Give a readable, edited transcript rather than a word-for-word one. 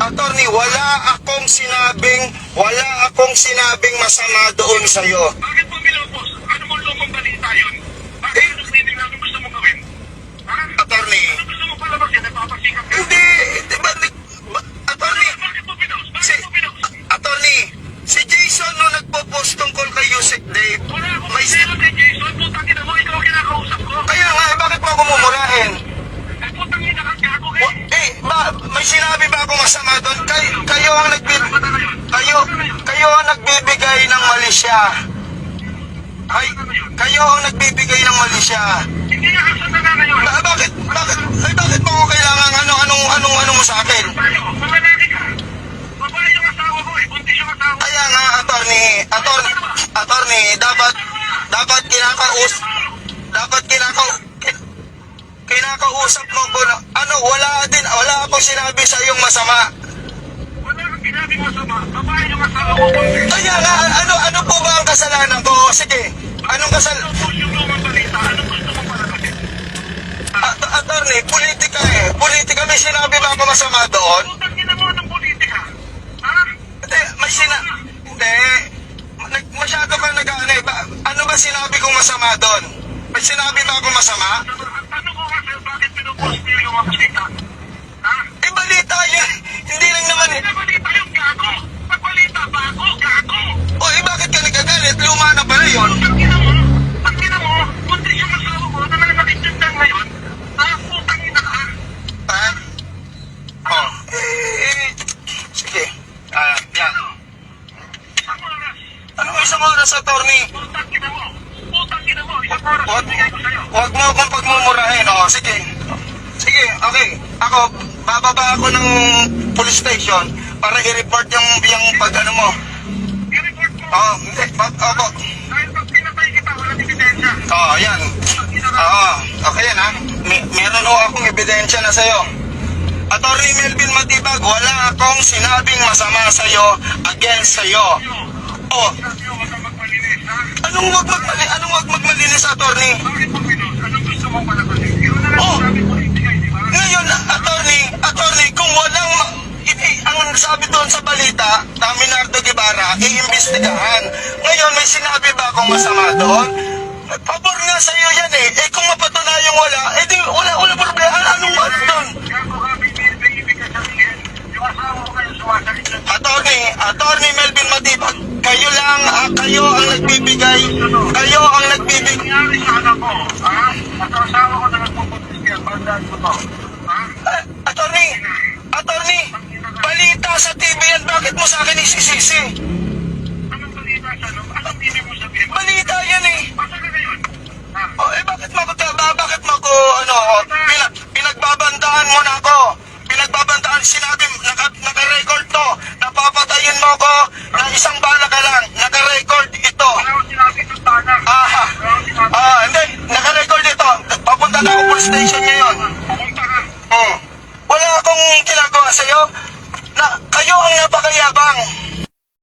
Attorney, wala akong sinabing masama doon sa'yo. Bakit mo binopos? Ano mong lumang balita yun? Bakit ano screening namin gusto mong gawin? Ha? Attorney, Ano gusto mo palabasin? Nagpapasikat ka? hindi, attorney, Bakit mo pinost? Bakit mo pinost? attorney, si Jason no nagpo-post tungkol kay Yusek Dave. Wala akong masiro kay Jason. Putang ina mo, ikaw ang kinakausap ko. Kaya nga, bakit mo ako mumurahin? Eh, putang ina kang gago eh. May sinabi ba akong masama doon? Kayo ang nagbibigay ng mali siya. Kayo ang nagbibigay ng mali siya. Hindi nga action na nga ngayon. Bakit mo ako kailangan anong mo sa akin? Tayo, mamalaki ka. Babae yung asawa ko eh. Buntis yung asawa ko. Kaya nga, attorney, dapat kinakausap mo ko na, wala akong sinabi sa iyong masama. Wala kang ginabing masama. Babae yung asawa ko. Buntis. Kaya nga, ano po ba ang kasalanan ko? Sige, anong kasalanan? Ano yung lumang balita? Anong gusto mong palabasin? Attorney, politika eh. Politika, may sinabi ba ako masama doon? Putang ina mo ng politika. Ha? Hindi, masyado ka nag-aanay. Ano ba sinabi kong masama doon? May sinabi ba ako masama? Ang tanong ko kasi, bakit pinupost niyo yung mga balita? Ha? Balita yun. Hindi lang naman eh. Hindi balita yung gago. Pagbalita ba ako? Gago. Bakit ka nagagalit? Luma na pala yun. Pag ina mo, buntis yung asawa ko na nakikitang ngayon. Ha? Putang ina ka. Ha? Sige. Yan. Isang oras. Anong isang oras, attorney? Putang ina mo. Putang ina mo. Isang oras. Bigay ko sa'yo. Huwag mo akong pagmumurahin. Sige. Sige, okay. Ako, bababa ako ng police station para i-report yung pag-ano mo. I-report mo. Hindi. Opo. Dahil pag pinatay kita, walang ebidensya. Yan. Putang ina ka. Okay yan ha. Meron ho akong ebidensya na sa'yo. Attorney Melvin Matibag, wala akong sinabing masama sa'yo against sa'yo. Sabi mo, wag kang magmalinis, ha? Anong wag magmalinis, attorney? Bakit mo pinost? Anong gusto mong palabasin? Yun na lang sabi mo, hindi di ba? Ngayon, attorney, kung walang ang sabi doon sa balita na Minardo Guevara, iimbestigahan. Ngayon, may sinabi ba akong masama doon? Pabor nga sa'yo yan eh. Kung mapatunayang wala, di wala problema. Anong wala doon? Gago ka, may ibig ka sabihin. Yung asawa ko kayo suwasalit na. Attorney Melvin Matibag, kayo ang nagbibigay. Nangyari sa anak ko, ha? At ang asawa ko na nagpupuntis kaya, bandaan ko to. Ha? Attorney, balita sa TV yan, bakit mo sa akin isisisi? Anong balita sa ano? Anong ibig mo sabihin? Balita yan eh. Basta ka ngayon. Ha? Bakit mo ko, pinagbabandaan mo na ako. Sinabi, naka-record to. Napapatayin mo ko na isang bala ka lang. Naka-record ito. Wala akong sinabi sa tanak. Hindi. Naka-record ito. Papunta na ako police station ngayon. Pumunta ka. Wala akong ginagawa sa'yo. Kayo ang napakayabang.